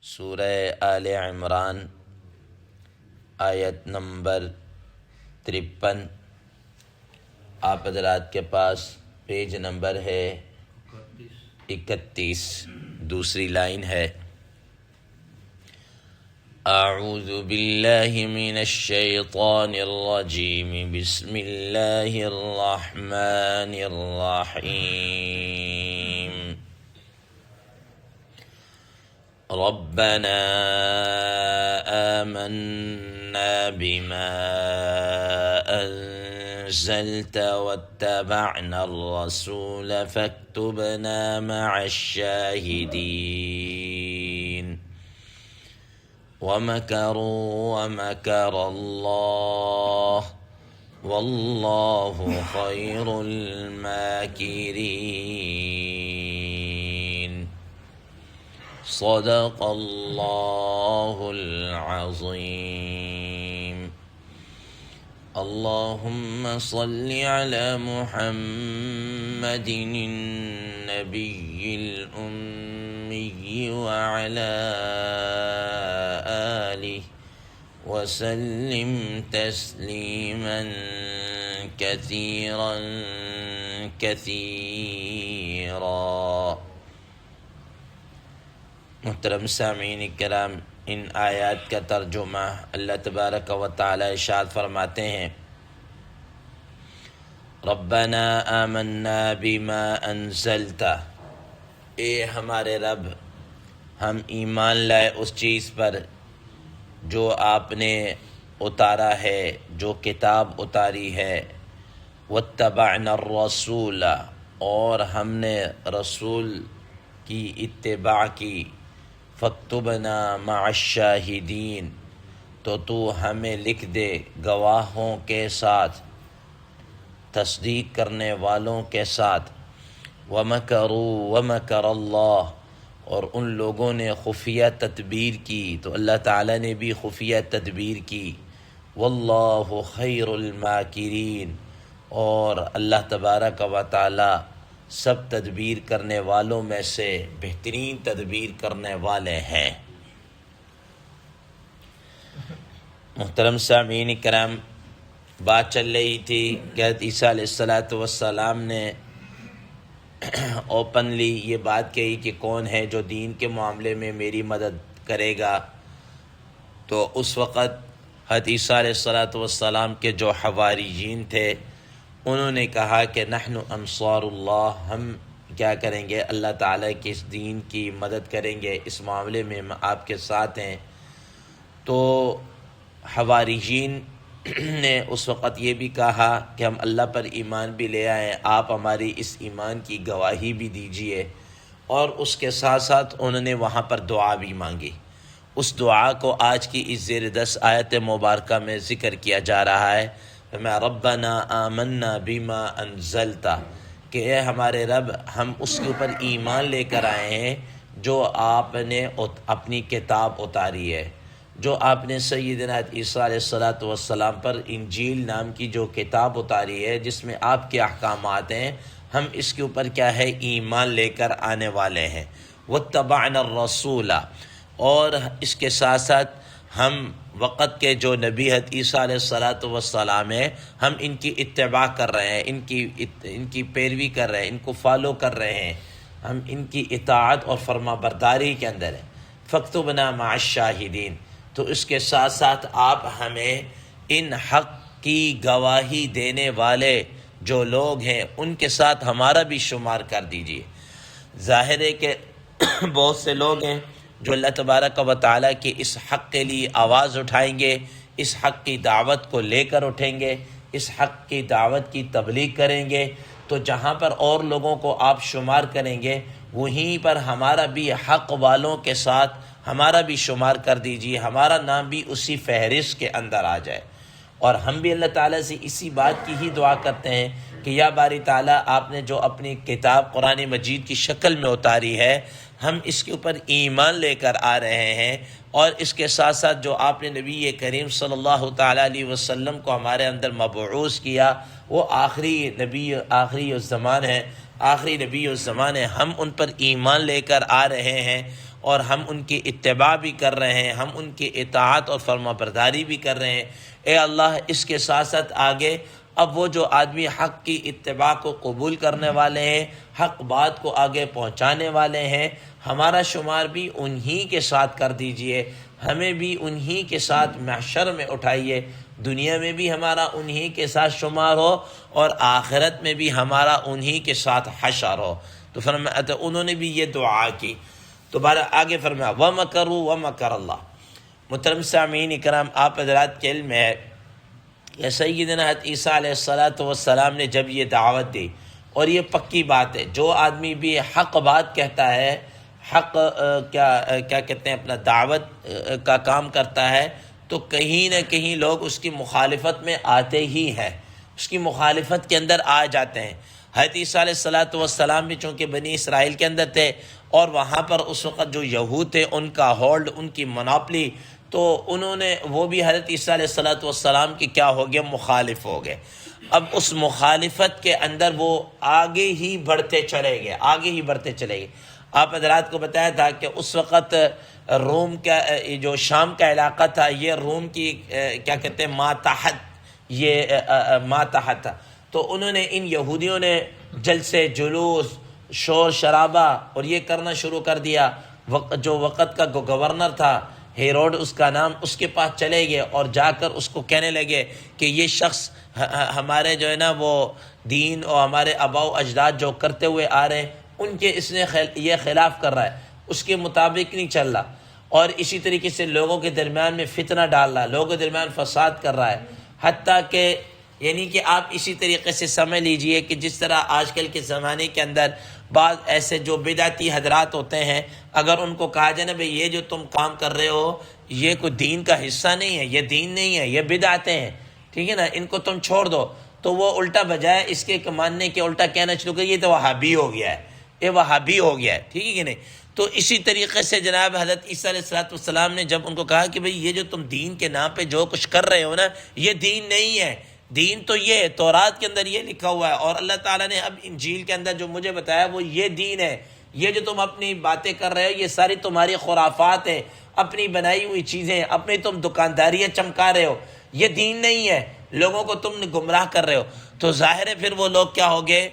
سورہ آل عمران آیت نمبر 53۔ آپ حضرات کے پاس پیج نمبر ہے 31، دوسری لائن ہے۔ اعوذ باللہ من الشیطان الرجیم، بسم اللہ الرحمن الرحیم۔ ربنا آمنا بما أنزلت واتبعنا الرسول فاكتبنا مع الشاهدين ومكروا ومكر الله والله خير الماكرين۔ صدق اللہ العظیم۔ اللہم صل علی محمد النبی الأمی وعلی آلہ وسلم تسلیما کثیرا کثیرا۔ محترم سامعین کرام، ان آیات کا ترجمہ اللہ تبارک و تعالی ارشاد فرماتے ہیں، ربنا آمنا بما انزلت، اے ہمارے رب ہم ایمان لائے اس چیز پر جو آپ نے اتارا ہے، جو کتاب اتاری ہے، واتبعنا الرسول، اور ہم نے رسول کی اتباع کی، فاکتبنا مع الشاہدین، تو ہمیں لکھ دے گواہوں کے ساتھ، تصدیق کرنے والوں کے ساتھ۔ ومکروا ومکر اللہ، اور ان لوگوں نے خفیہ تدبیر کی تو اللہ تعالیٰ نے بھی خفیہ تدبیر کی۔ واللہ خیر الماکرین، اور اللہ تبارک و تعالیٰ سب تدبیر کرنے والوں میں سے بہترین تدبیر کرنے والے ہیں۔ محترم سامعین کرام، بات چل رہی تھی کہ حضرت عیسیٰ علیہ السلام نے اوپنلی یہ بات کہی کہ کون ہے جو دین کے معاملے میں میری مدد کرے گا، تو اس وقت حضرت عیسیٰ علیہ السلام کے جو حواریین تھے انہوں نے کہا کہ نحن انصار اللہ، ہم کیا کریں گے، اللہ تعالیٰ کے اس دین کی مدد کریں گے، اس معاملے میں ہم آپ کے ساتھ ہیں۔ تو حواریین نے اس وقت یہ بھی کہا کہ ہم اللہ پر ایمان بھی لے آئیں، آپ ہماری اس ایمان کی گواہی بھی دیجئے، اور اس کے ساتھ ساتھ انہوں نے وہاں پر دعا بھی مانگی۔ اس دعا کو آج کی اس زیر 10 آیت مبارکہ میں ذکر کیا جا رہا ہے۔ میں ربنا آمنا بما انزلت، کہ اے ہمارے رب ہم اس کے اوپر ایمان لے کر آئے ہیں جو آپ نے اپنی کتاب اتاری ہے، جو آپ نے سیدنا عیسیٰ علیہ السلام پر انجیل نام کی جو کتاب اتاری ہے جس میں آپ کے احکامات ہیں، ہم اس کے اوپر کیا ہے، ایمان لے کر آنے والے ہیں۔ واتبعنا الرسول، اور اس کے ساتھ ساتھ ہم وقت کے جو نبی حضرت عیسیٰ علیہ السلام ہیں، ہم ان کی اتباع کر رہے ہیں، ان کی پیروی کر رہے ہیں، ان کو فالو کر رہے ہیں، ہم ان کی اطاعت اور فرما برداری کے اندر ہیں۔ فاکتبنا مع الشاہدین، تو اس کے ساتھ ساتھ آپ ہمیں ان حق کی گواہی دینے والے جو لوگ ہیں ان کے ساتھ ہمارا بھی شمار کر دیجیے۔ ظاہر ہے کہ بہت سے لوگ ہیں جو اللہ تبارک و تعالیٰ کی اس حق کے لیے آواز اٹھائیں گے، اس حق کی دعوت کو لے کر اٹھیں گے، اس حق کی دعوت کی تبلیغ کریں گے، تو جہاں پر اور لوگوں کو آپ شمار کریں گے وہیں پر ہمارا بھی حق والوں کے ساتھ ہمارا بھی شمار کر دیجیے، ہمارا نام بھی اسی فہرست کے اندر آ جائے۔ اور ہم بھی اللہ تعالیٰ سے اسی بات کی ہی دعا کرتے ہیں کہ یا باری تعالیٰ، آپ نے جو اپنی کتاب قرآن مجید کی شکل میں اتاری ہے، ہم اس کے اوپر ایمان لے کر آ رہے ہیں، اور اس کے ساتھ ساتھ جو آپ نے نبی کریم صلی اللہ تعالیٰ علیہ وسلم کو ہمارے اندر مبعوث کیا، وہ آخری الزمان ہے، آخری نبی الزمان ہے، ہم ان پر ایمان لے کر آ رہے ہیں، اور ہم ان کی اتباع بھی کر رہے ہیں، ہم ان کی اطاعت اور فرما برداری بھی کر رہے ہیں۔ اے اللہ اس کے ساتھ ساتھ آگے اب وہ جو آدمی حق کی اتباع کو قبول کرنے والے ہیں، حق بات کو آگے پہنچانے والے ہیں، ہمارا شمار بھی انہی کے ساتھ کر دیجئے، ہمیں بھی انہی کے ساتھ محشر میں اٹھائیے، دنیا میں بھی ہمارا انہی کے ساتھ شمار ہو اور آخرت میں بھی ہمارا انہی کے ساتھ حشر ہو۔ تو فرمایا تو انہوں نے بھی یہ دعا کی۔ تو آگے فرمایا وَمَكَرُوا وَمَكَرَ اللَّهُ۔ محترم سامعین اکرام، آپ حضرات کے علم ہے کہ سیدنا حضرت عیسیٰ علیہ السلام نے جب یہ دعوت دی، اور یہ پکی بات ہے، جو آدمی بھی حق بات کہتا ہے، حق کیا کہتے ہیں اپنا دعوت کا کام کرتا ہے، تو کہیں نہ کہیں لوگ اس کی مخالفت میں آتے ہی ہیں، اس کی مخالفت کے اندر آ جاتے ہیں۔ حضرت عیسیٰ علیہ السلام بھی چونکہ بنی اسرائیل کے اندر تھے، اور وہاں پر اس وقت جو یہود تھے ان کا ہولڈ، ان کی مناپلی، تو انہوں نے وہ بھی حضرت عیسیٰ علیہ السلام کی کیا ہو گئے، مخالف ہو گئے۔ اب اس مخالفت کے اندر وہ آگے ہی بڑھتے چلے گئے، آگے ہی بڑھتے چلے گئے۔ آپ حضرات کو بتایا تھا کہ اس وقت روم کا جو شام کا علاقہ تھا، یہ روم کی کیا کہتے ہیں ماتحت، یہ ماتحت تھا۔ تو انہوں نے، ان یہودیوں نے جلسے، جلوس، شور شرابہ اور یہ کرنا شروع کر دیا۔ جو وقت کا گورنر تھا ہیروڈ اس کا نام، اس کے پاس چلے گئے اور جا کر اس کو کہنے لگے کہ یہ شخص ہمارے جو ہے نا وہ دین اور ہمارے آباء و اجداد جو کرتے ہوئے آ رہے ہیں ان کے اس نے یہ خلاف کر رہا ہے، اس کے مطابق نہیں چل رہا، اور اسی طریقے سے لوگوں کے درمیان میں فتنہ ڈال رہا ہے، لوگوں کے درمیان فساد کر رہا ہے۔ حتیٰ کہ یعنی کہ آپ اسی طریقے سے سمجھ لیجئے کہ جس طرح آج کل کے زمانے کے اندر بعض ایسے جو بدعتی حضرات ہوتے ہیں، اگر ان کو کہا جائے نا بھئی یہ جو تم کام کر رہے ہو یہ کوئی دین کا حصہ نہیں ہے، یہ دین نہیں ہے، یہ بدعتیں ہیں، ٹھیک ہے نا، ان کو تم چھوڑ دو، تو وہ الٹا بجائے اس کے ماننے کے الٹا کہنا شروع کر یہ تو وہابی ہو گیا ہے، یہ وہابی ہو گیا ہے، ٹھیک ہے کہ نہیں۔ تو اسی طریقے سے جناب حضرت عیسیٰ علیہ السلام نے جب ان کو کہا کہ بھئی یہ جو تم دین کے نام پہ جو کچھ کر رہے ہو نا، یہ دین نہیں ہے، دین تو یہ ہے، تورات کے اندر یہ لکھا ہوا ہے، اور اللہ تعالیٰ نے اب انجیل کے اندر جو مجھے بتایا وہ یہ دین ہے، یہ جو تم اپنی باتیں کر رہے ہو یہ ساری تمہاری خرافات ہیں، اپنی بنائی ہوئی چیزیں، اپنی تم دکانداریاں چمکا رہے ہو، یہ دین نہیں ہے، لوگوں کو تم گمراہ کر رہے ہو۔ تو ظاہر ہے پھر وہ لوگ کیا ہو گئے،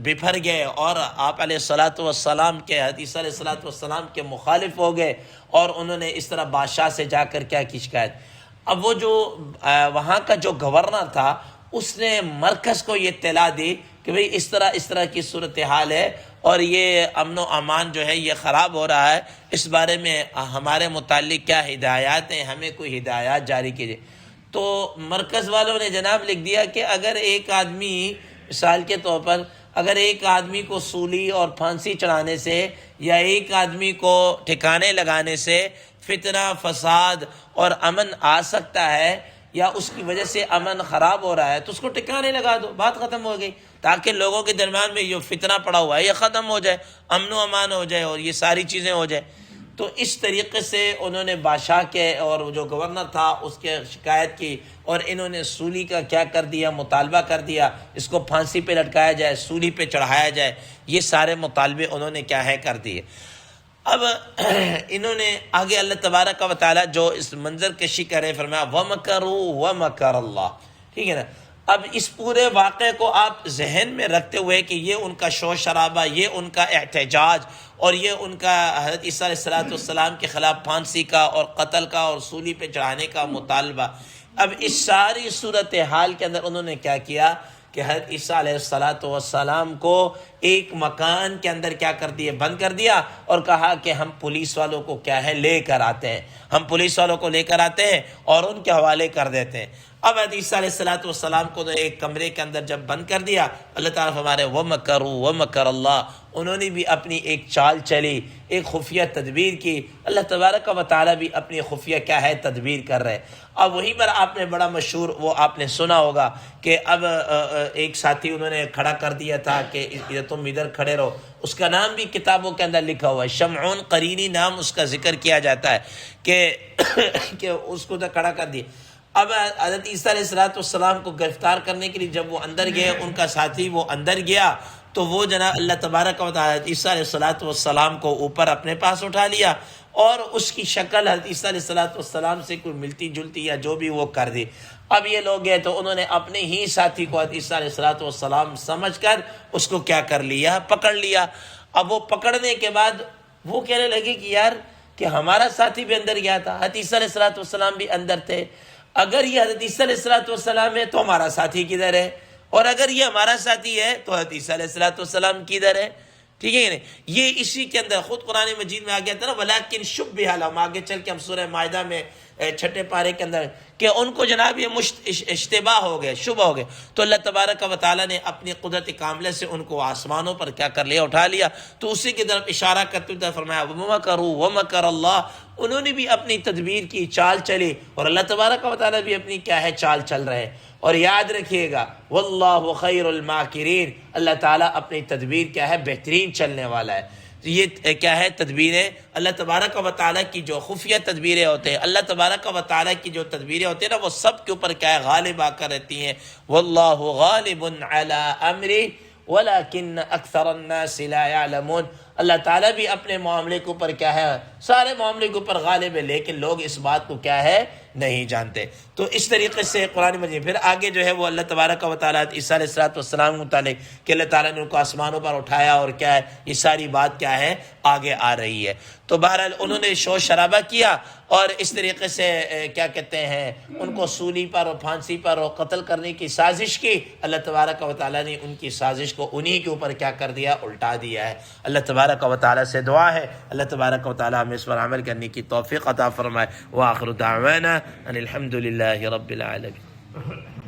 بپھر گئے اور آپ علیہ السلام کے، حدیث علیہ السلام کے مخالف ہو گئے، اور انہوں نے اس طرح بادشاہ سے جا کر کیا کی شکایت۔ اب وہ جو وہاں کا جو گورنر تھا اس نے مرکز کو یہ اطلاع دی کہ بھئی اس طرح کی صورتحال ہے، اور یہ امن و امان جو ہے یہ خراب ہو رہا ہے، اس بارے میں ہمارے متعلق کیا ہدایات ہیں، ہمیں کوئی ہدایات جاری کیجیے۔ تو مرکز والوں نے جناب لکھ دیا کہ اگر ایک آدمی، مثال کے طور پر اگر ایک آدمی کو سولی اور پھانسی چڑھانے سے یا ایک آدمی کو ٹھکانے لگانے سے فتنہ، فساد اور امن آ سکتا ہے، یا اس کی وجہ سے امن خراب ہو رہا ہے، تو اس کو ٹھکانے لگا دو، بات ختم ہو گئی، تاکہ لوگوں کے درمیان میں جو فتنہ پڑا ہوا ہے یہ ختم ہو جائے، امن و امان ہو جائے اور یہ ساری چیزیں ہو جائے۔ تو اس طریقے سے انہوں نے بادشاہ کے اور جو گورنر تھا اس کے شکایت کی، اور انہوں نے سولی کا کیا کر دیا، مطالبہ کر دیا، اس کو پھانسی پہ لٹکایا جائے، سولی پہ چڑھایا جائے، یہ سارے مطالبے انہوں نے کیا ہے کر دیے۔ اب انہوں نے آگے اللہ تبارک و تعالیٰ جو اس منظر کشی کرے، فرمایا وَمَكَرُوا وَمَكَرَ اللَّهُ، ٹھیک ہے نا۔ اب اس پورے واقعے کو آپ ذہن میں رکھتے ہوئے کہ یہ ان کا شور شرابہ، یہ ان کا احتجاج، اور یہ ان کا حضرت عیسیٰ علیہ السلام کے خلاف پھانسی کا اور قتل کا اور سولی پہ چڑھانے کا مطالبہ، اب اس ساری صورتحال کے اندر انہوں نے کیا کیا کہ حضرت عیسیٰ علیہ السلام کو ایک مکان کے اندر کیا کر دیا، بند کر دیا، اور کہا کہ ہم پولیس والوں کو کیا ہے لے کر آتے ہیں، ہم پولیس والوں کو لے کر آتے ہیں اور ان کے حوالے کر دیتے ہیں۔ اب حضرت عیسیٰ علیہ السلام کو ایک کمرے کے اندر جب بند کر دیا، اللہ تعالیٰ ہمارے وَمَكَرُوا وَمَكَرَ اللَّهُ، انہوں نے بھی اپنی ایک چال چلی، ایک خفیہ تدبیر کی، اللہ تبارک و تعالیٰ بھی اپنی خفیہ کیا ہے تدبیر کر رہے۔ اب وہیں پر آپ نے بڑا مشہور وہ آپ نے سنا ہوگا کہ اب ایک ساتھی انہوں نے کھڑا کر دیا تھا کہ تم ادھر کھڑے رہو، اس کا نام بھی کتابوں کے اندر لکھا ہوا ہے، شمعون قرینی نام اس کا ذکر کیا جاتا ہے کہ اس کو کھڑا کر دیا۔ اب حضرت عیسیٰ علیہ السلام کو گرفتار کرنے کے لیے جب وہ اندر گئے، ان کا ساتھی وہ اندر گیا تو وہ جناب اللہ تبارک و تعالیٰ عیسیٰ علیہ السلام کو اوپر اپنے پاس اٹھا لیا اور اس کی شکل حضرت عیسیٰ علیہ السلام سے کوئی ملتی جلتی یا جو بھی وہ کر دی۔ اب یہ لوگ گئے تو انہوں نے اپنے ہی ساتھی کو حضرت عیسیٰ علیہ السلام سمجھ کر اس کو کیا کر لیا، پکڑ لیا۔ اب وہ پکڑنے کے بعد وہ کہنے لگے کہ یار کہ ہمارا ساتھی بھی اندر گیا تھا، حضرت عیسیٰ علیہ السلام بھی اندر تھے، اگر یہ حضرت عیسیٰ علیہ السلام ہے تو ہمارا ساتھی کدھر ہے، اور اگر یہ ہمارا ساتھی ہے تو حضرت عیسیٰ علیہ السلام کدھر ہے؟ ٹھیک ہے نہیں؟ یہ اسی کے اندر خود قرآن مجید میں آ گیا تھا نا، ولیکن شبہ لہم، آگے چل کے ہم سورہ مائدہ میں 6 پارے کے اندر کہ ان کو جناب یہ اشتباہ ہو گئے، شبہ ہو گئے، تو اللہ تبارک و تعالیٰ نے اپنی قدرت کاملہ سے ان کو آسمانوں پر کیا کر لیا، اٹھا لیا۔ تو اسی کی طرف اشارہ کرتے ہوئے فرمایا وَمَكَرُوا وَمَكَرَ اللَّهُ، انہوں نے بھی اپنی تدبیر کی، چال چلی، اور اللہ تبارک و تعالیٰ بھی اپنی کیا ہے، چال چل رہے ہیں۔ اور یاد رکھیے گا واللہ خیر الماکرین، اللہ تعالیٰ اپنی تدبیر کیا ہے، بہترین چلنے والا ہے۔ یہ کیا ہے، تدبیریں اللہ تبارک و تعالیٰ کی جو خفیہ تدبیریں ہوتے ہیں، اللہ تبارک و تعالیٰ کی جو تدبیریں ہوتے ہیں نا، وہ سب کے اوپر کیا ہے، غالب آ کر رہتی ہیں۔ واللہ غالب علی امرہ ولکن اکثر الناس لا یعلمون، اللہ تعالیٰ بھی اپنے معاملے کے اوپر کیا ہے، سارے معاملے کے اوپر غالب ہے، لیکن لوگ اس بات کو کیا ہے، نہیں جانتے۔ تو اس طریقے سے قرآن مجید پھر آگے جو ہے وہ اللہ تبارک و تعالیٰ عیسیٰ علیہ السلام کے متعلق کہ اللہ تعالیٰ نے ان کو آسمانوں پر اٹھایا اور کیا ہے، یہ ساری بات کیا ہے، آگے آ رہی ہے۔ تو بہرحال انہوں نے شور شرابہ کیا اور اس طریقے سے کیا کہتے ہیں، ان کو سولی پر اور پھانسی پر اور قتل کرنے کی سازش کی۔ اللہ تبارک و تعالیٰ نے ان کی سازش کو انہی کے اوپر کیا کر دیا، الٹا دیا ہے۔ اللہ تبارک و تعالیٰ سے دعا ہے اللہ تبارک و تعالیٰ ہمیں اس پر عمل کرنے کی توفیق عطا فرمائے۔ وآخر دعوانا ان الحمد للہ رب العالمین۔